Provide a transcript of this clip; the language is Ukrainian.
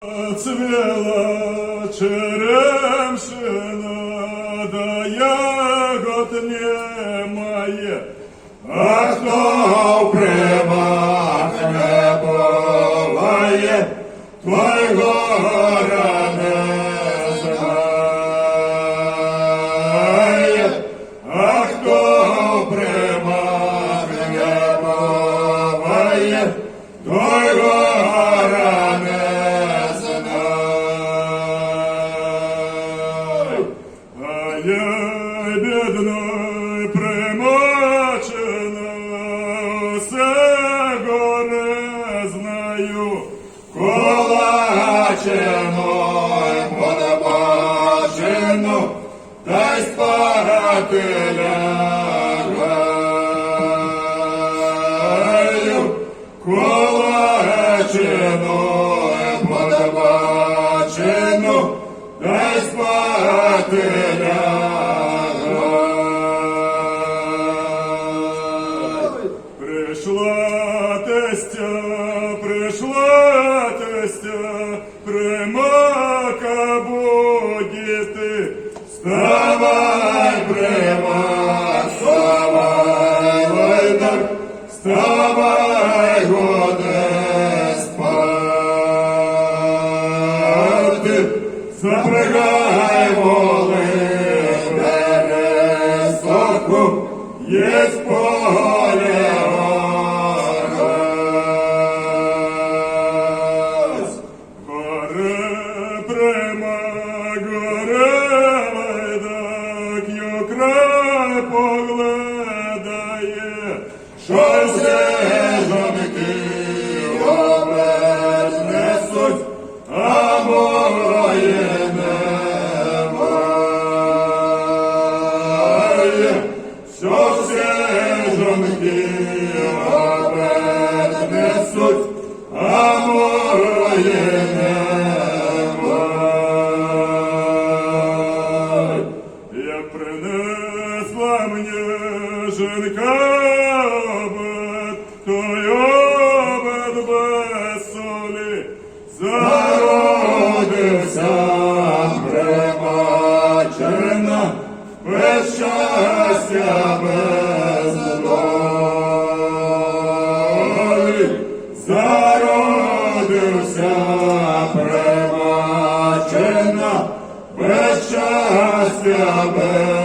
Цвела черемшина, да ягод немає, а хто в примах не буває, той гора не знає, а хто в примах не буває, той гора не бідна примачена, всего не знаю, колачено, подобачено, та й спати лягаю, колачено, подобачено, та й спати лягаю. Прийшла тестя, примака будіти. Вставай, примак, вставай, лайдар, вставай, годе спати. Запрягай воли, бери соку, єсть поле. Поглядає, що зежонки овець несуть, а моє немає. Що зежонки овець несуть, а моє немає. Я принесла мені жінка обед, той обед без солі, зародився примачена, без щастя, без долі. Зародився примачена, без щастя, без